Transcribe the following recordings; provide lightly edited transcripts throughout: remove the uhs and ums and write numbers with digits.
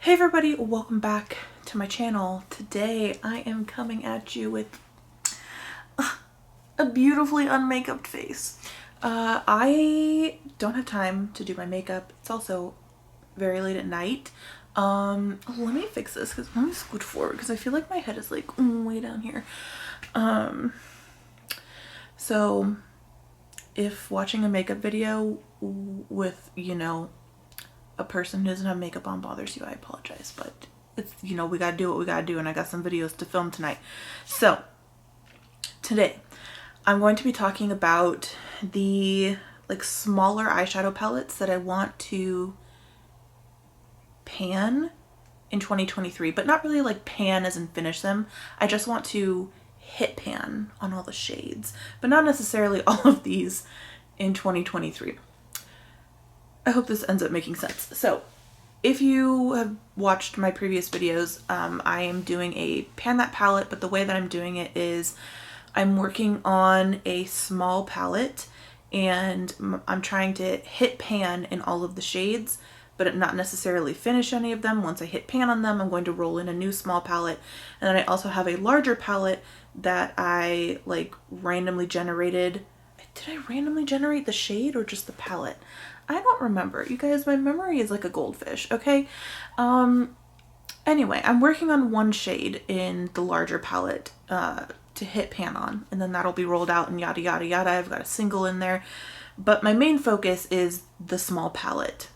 Hey everybody, welcome back to my channel. Today I am coming at you with a beautifully unmakeuped face. I don't have time to do my makeup. It's also very late at night. Let me fix this because let me scoot forward because I feel like my head is like way down here. So if watching a makeup video with, a person who doesn't have makeup on bothers you, I apologize, but it's, we gotta do what we gotta do, and I got some videos to film tonight. So today I'm going to be talking about the smaller eyeshadow palettes that I want to pan in 2023, but not really pan as in finish them. I just want to hit pan on all the shades, but not necessarily all of these in 2023. I hope this ends up making sense. So if you have watched my previous videos, I am doing a pan that palette, but the way that I'm doing it is I'm working on a small palette and I'm trying to hit pan in all of the shades, but not necessarily finish any of them. Once I hit pan on them, I'm going to roll in a new small palette. And then I also have a larger palette that I randomly generated. Did I randomly generate the shade or just the palette? I don't remember. You guys, my memory is like a goldfish, okay? Anyway, I'm working on one shade in the larger palette to hit pan on, and then that'll be rolled out and yada yada yada. I've got a single in there, but my main focus is the small palette.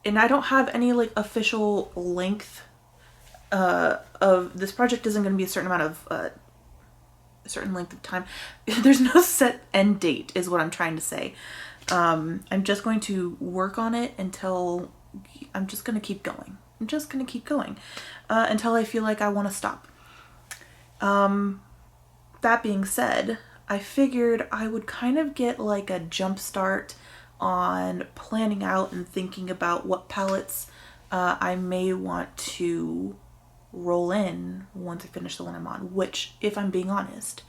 And I don't have any official length of this project. Isn't going to be a certain amount of a certain length of time. There's no set end date is what I'm trying to say. I'm just going to work on it until I'm just going to keep going. I'm just going to keep going until I feel like I want to stop. That being said, I figured I would kind of get a jump start on planning out and thinking about what palettes I may want to roll in once I finish the one I'm on, which, if I'm being honest,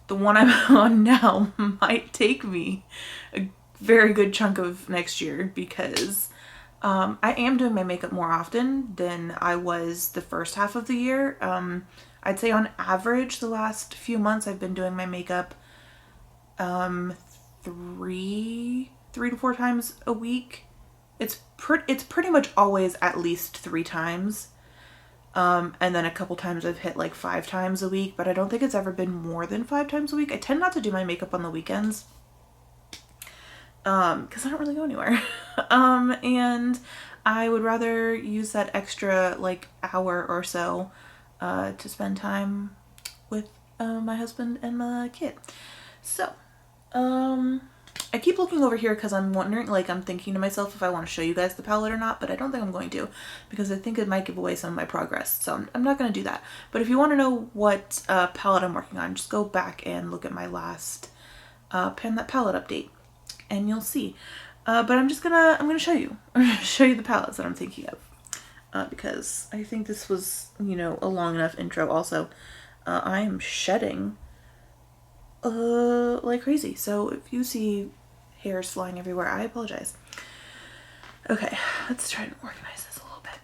the one I'm on now might take me a very good chunk of next year because I am doing my makeup more often than I was the first half of the year. I'd say on average the last few months I've been doing my makeup 3 to 4 times a week. It's pretty much always at least 3 times. And then a couple times I've hit 5 times a week, but I don't think it's ever been more than 5 times a week. I tend not to do my makeup on the weekends, because I don't really go anywhere. And I would rather use that extra hour or so, to spend time with, my husband and my kid. So, I keep looking over here because I'm wondering, I'm thinking to myself if I want to show you guys the palette or not, but I don't think I'm going to because I think it might give away some of my progress. So I'm not going to do that. But if you want to know what palette I'm working on, just go back and look at my last Pan That Palette update and you'll see. But I'm going to show you. I'm going to show you the palettes that I'm thinking of because I think this was, a long enough intro. Also, I am shedding like crazy. So if you see hairs flying everywhere, I apologize. Okay, let's try and organize this a little bit.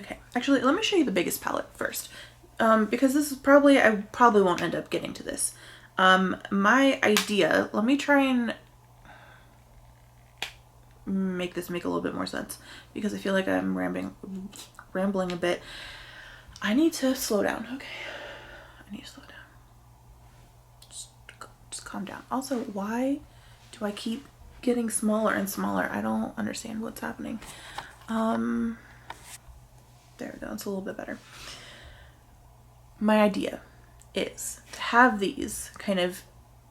Okay, actually, let me show you the biggest palette first. Because this is I probably won't end up getting to this. My idea, let me try and make this make a little bit more sense because I feel like I'm rambling a bit. I need to slow down. Okay, I need to slow down. Just calm down. Also, why do I keep getting smaller and smaller? I don't understand what's happening. There we go. It's a little bit better. My idea is to have these kind of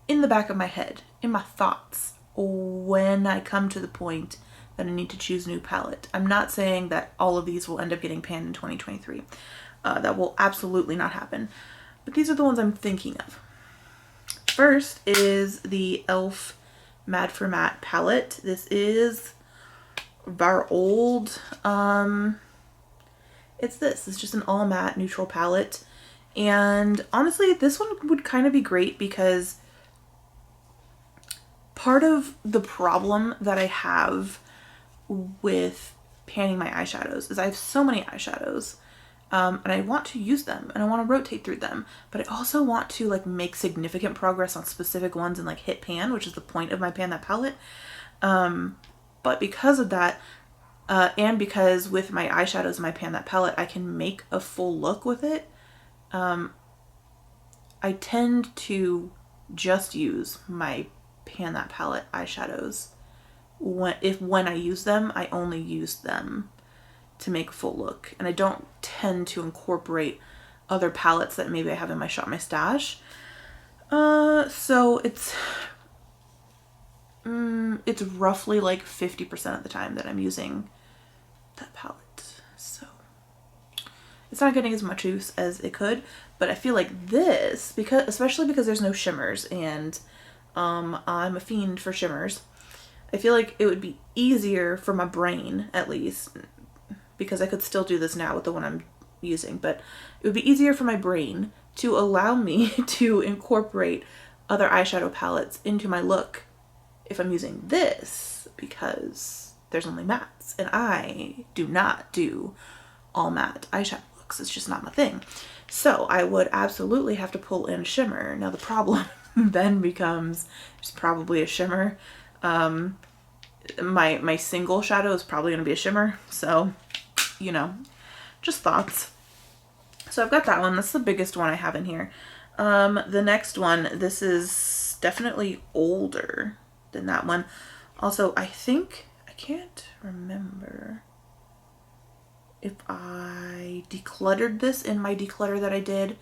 in the back of my head, in my thoughts, when I come to the point that I need to choose a new palette. I'm not saying that all of these will end up getting panned in 2023. That will absolutely not happen. But these are the ones I'm thinking of. First is the e.l.f. Mad for Matte palette. This is our old, it's just an all matte neutral palette. And honestly, this one would kind of be great because part of the problem that I have with panning my eyeshadows is I have so many eyeshadows. And I want to use them and I want to rotate through them, but I also want to like make significant progress on specific ones and like hit pan, which is the point of my Pan That palette. But because of that, and because with my eyeshadows and my Pan That palette, I can make a full look with it. I tend to just use my Pan That palette eyeshadows. When I use them, I only use them to make a full look, and I don't tend to incorporate other palettes that maybe I have in my Shop My Stash. So it's roughly like 50% of the time that I'm using that palette. So it's not getting as much use as it could, but I feel like this, especially because there's no shimmers, and I'm a fiend for shimmers. I feel like it would be easier for my brain, at least, because I could still do this now with the one I'm using, but it would be easier for my brain to allow me to incorporate other eyeshadow palettes into my look if I'm using this, because there's only mattes, and I do not do all matte eyeshadow looks. It's just not my thing. So I would absolutely have to pull in shimmer. Now the problem then becomes there's probably a shimmer. My single shadow is probably going to be a shimmer, so you know, just thoughts. So I've got that one. That's the biggest one I have in here. The next one, this is definitely older than that one. Also, I can't remember if I decluttered this in my declutter that I did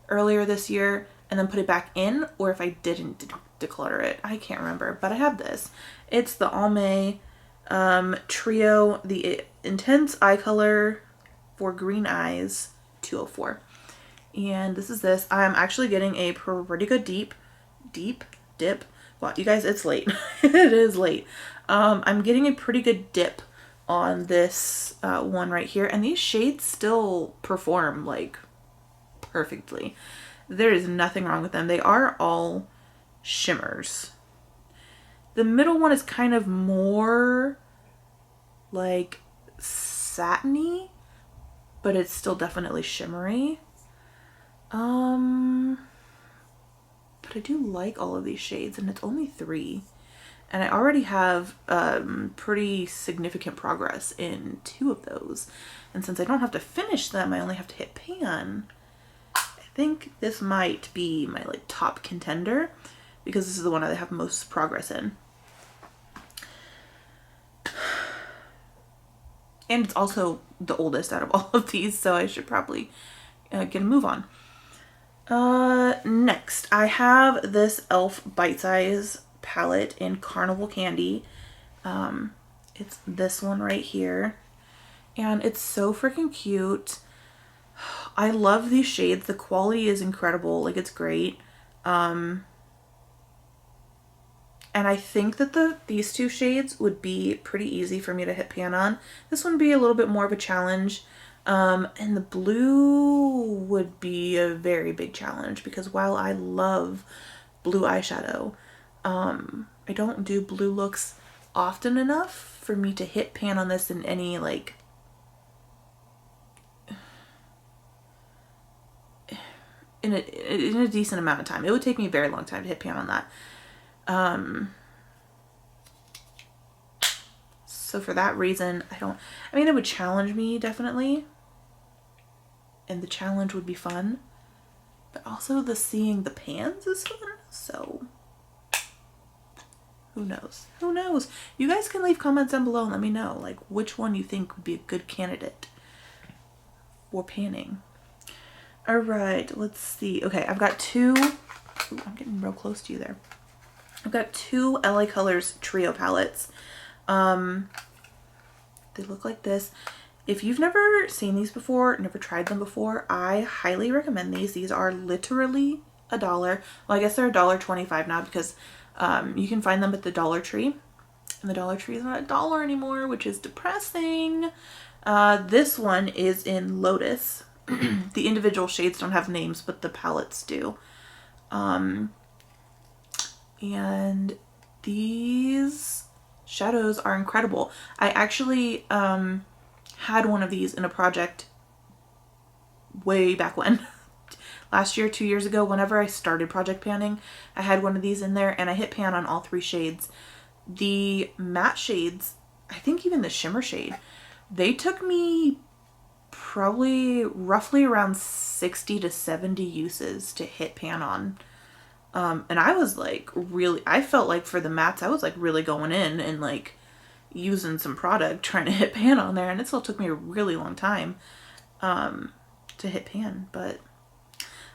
earlier this year and then put it back in, or if I didn't declutter it. I can't remember, but I have this. It's the Almay Trio, the Intense Eye Color for Green Eyes 204. And this is this. I'm actually getting a pretty good deep dip. Wow, you guys, it's late. It is late. I'm getting a pretty good dip on this one right here, and these shades still perform like perfectly. There is nothing wrong with them. They are all shimmers. The middle one is kind of more like satiny, but it's still definitely shimmery. But I do like all of these shades, and it's only 3. And I already have pretty significant progress in 2 of those. And since I don't have to finish them, I only have to hit pan. I think this might be my like top contender, because this is the one I have most progress in. And it's also the oldest out of all of these, so I should probably get a move on. Next, I have this e.l.f. Bite Size palette in Carnival Candy. It's this one right here. And it's so freaking cute. I love these shades. The quality is incredible. Like, it's great. And I think that these 2 shades would be pretty easy for me to hit pan on. This one would be a little bit more of a challenge. And the blue would be a very big challenge, because while I love blue eyeshadow, I don't do blue looks often enough for me to hit pan on this in any like in a decent amount of time. It would take me a very long time to hit pan on that. So for that reason, I mean, it would challenge me definitely, and the challenge would be fun, but also seeing the pans is fun. So who knows? Who knows? You guys can leave comments down below and let me know like which one you think would be a good candidate for panning. All right, let's see. Okay, I've got 2. Ooh, I'm getting real close to you there. I've got 2 LA Colors Trio palettes. They look like this. If you've never seen these before, never tried them before, I highly recommend these. These are literally $1. Well, I guess they're $1.25 now, because you can find them at the Dollar Tree. And the Dollar Tree is not $1 anymore, which is depressing. This one is in Lotus. The individual shades don't have names, but the palettes do. And these shadows are incredible. I actually had one of these in a project way back when. Last year, 2 years ago, whenever I started project panning, I had one of these in there and I hit pan on all 3 shades. The matte shades, I think even the shimmer shade, they took me probably roughly around 60 to 70 uses to hit pan on. And I was like really, I felt like for the mattes, I was like really going in and like using some product trying to hit pan on there, and it still took me a really long time to hit pan. But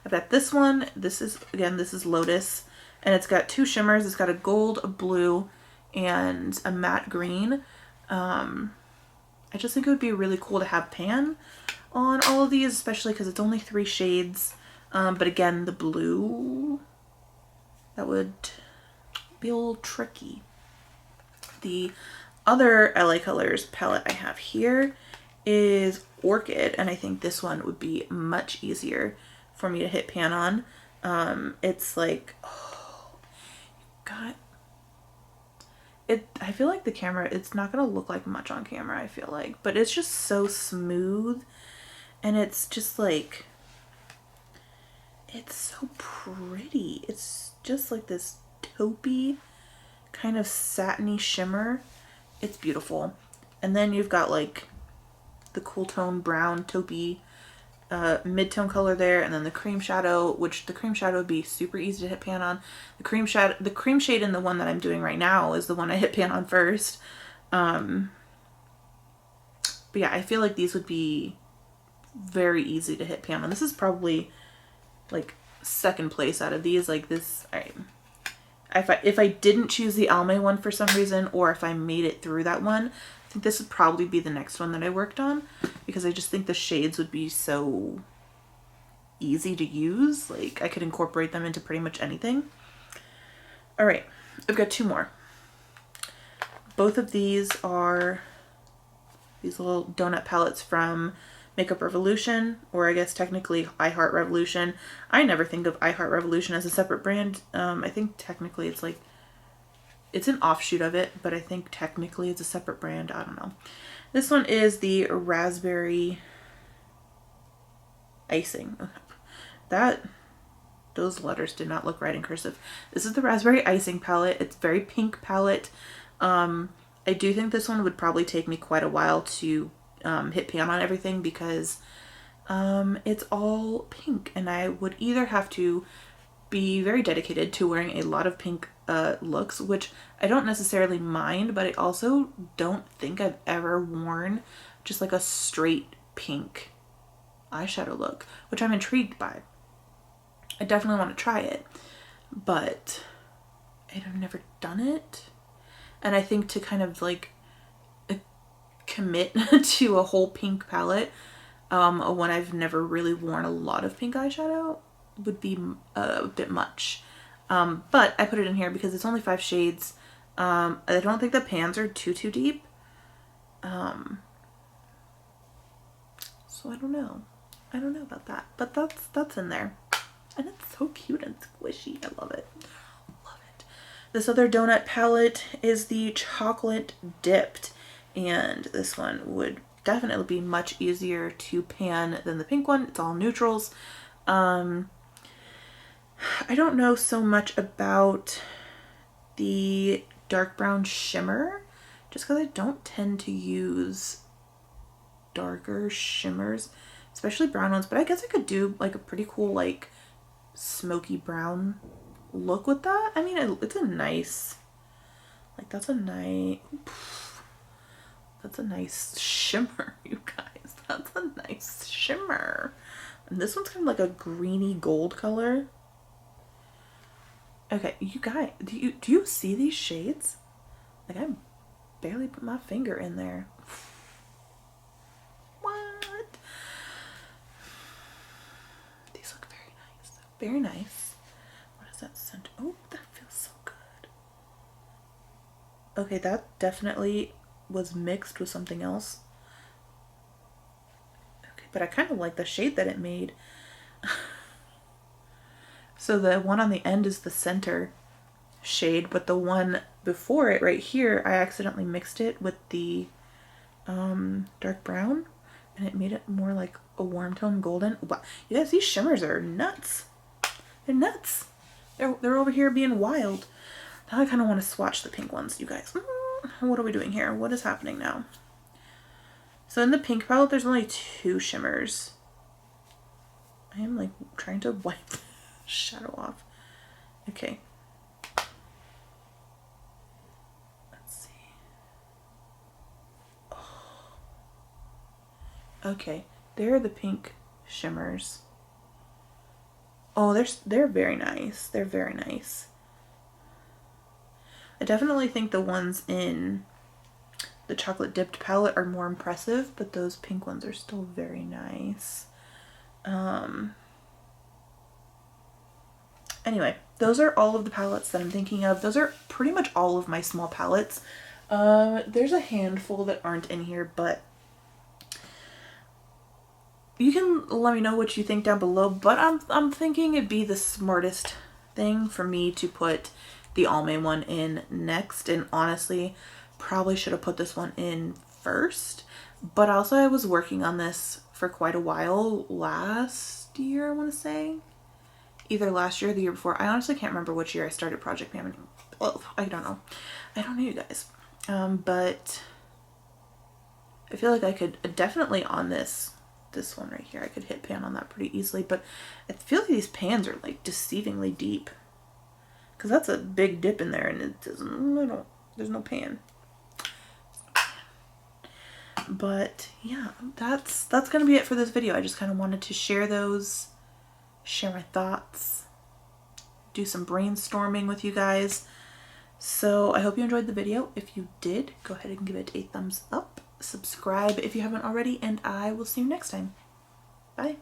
I've got this one. This is, again, this is Lotus, and it's got 2 shimmers. It's got a gold, a blue, and a matte green. I just think it would be really cool to have pan on all of these, especially because it's only 3 shades. But again, the blue, that would be a little tricky. The other LA Colors palette I have here is Orchid, and I think this one would be much easier for me to hit pan on. It's like, oh, God. I feel like the camera, it's not going to look like much on camera, I feel like, but it's just so smooth, and it's just like, it's so pretty. It's just like this taupey kind of satiny shimmer. It's beautiful. And then you've got like the cool tone brown taupey mid-tone color there, and then the cream shadow, which the cream shadow would be super easy to hit pan on. The cream shade in the one that I'm doing right now is the one I hit pan on first. But yeah, I feel like these would be very easy to hit pan on. This is probably like second place out of these. Like this, if I didn't choose the Almay one for some reason, or if I made it through that one, I think this would probably be the next one that I worked on, because I just think the shades would be so easy to use. Like I could incorporate them into pretty much anything. All right, I've got 2 more. Both of these are these little donut palettes from Makeup Revolution, or I guess technically I Heart Revolution. I never think of I Heart Revolution as a separate brand. I think technically it's like, it's an offshoot of it, but I think technically it's a separate brand. I don't know. This one is the Raspberry Icing. Those letters did not look right in cursive. This is the Raspberry Icing palette. It's very pink palette. I do think this one would probably take me quite a while to hit pan on everything, because it's all pink, and I would either have to be very dedicated to wearing a lot of pink looks, which I don't necessarily mind, but I also don't think I've ever worn just like a straight pink eyeshadow look, which I'm intrigued by. I definitely want to try it, but I've never done it. And I think to kind of like commit to a whole pink palette when I've never really worn a lot of pink eyeshadow would be a bit much. But I put it in here because it's only 5 shades. I don't think the pans are too deep. So I don't know. I don't know about that, but that's in there. And it's so cute and squishy. I love it. Love it. This other donut palette is the Chocolate Dipped, and this one would definitely be much easier to pan than the pink one. It's all neutrals. I don't know so much about the dark brown shimmer, just because I don't tend to use darker shimmers, especially brown ones, but I guess I could do like a pretty cool like smoky brown look with that. I mean, it's a nice, like that's a nice shimmer, you guys. That's a nice shimmer. And this one's kind of like a greeny gold color. Okay, you guys, do you see these shades? Like I barely put my finger in there. What? These look very nice. Very nice. What is that scent? Oh, that feels so good. Okay, that definitely was mixed with something else. Okay, but I kind of like the shade that it made. So the one on the end is the center shade, but the one before it right here, I accidentally mixed it with the dark brown, and it made it more like a warm tone golden. Wow, you guys, these shimmers are nuts. They're nuts. They're over here being wild. Now I kind of want to swatch the pink ones, you guys. What are we doing here? What is happening now? So in the pink palette, there's only 2 shimmers. I am like trying to wipe the shadow off. Okay. Let's see. Oh. Okay, there are the pink shimmers. Oh, they're very nice. They're very nice. I definitely think the ones in the chocolate dipped palette are more impressive, but those pink ones are still very nice. Anyway, those are all of the palettes that I'm thinking of. Those are pretty much all of my small palettes. There's a handful that aren't in here, but you can let me know what you think down below, but I'm thinking it'd be the smartest thing for me to put the Almay one in next, and honestly, probably should have put this one in first. But also I was working on this for quite a while last year, I want to say. Either last year or the year before. I honestly can't remember which year I started Project Pam. Well, I don't know. I don't know, you guys. But I feel like I could definitely on this one right here, I could hit pan on that pretty easily, but I feel like these pans are like deceivingly deep, because that's a big dip in there and it doesn't, there's no pan. But yeah, that's gonna be it for this video. I just kind of wanted to share my thoughts, do some brainstorming with you guys. So I hope you enjoyed the video. If you did, go ahead and give it a thumbs up. Subscribe if you haven't already, and I will see you next time. Bye.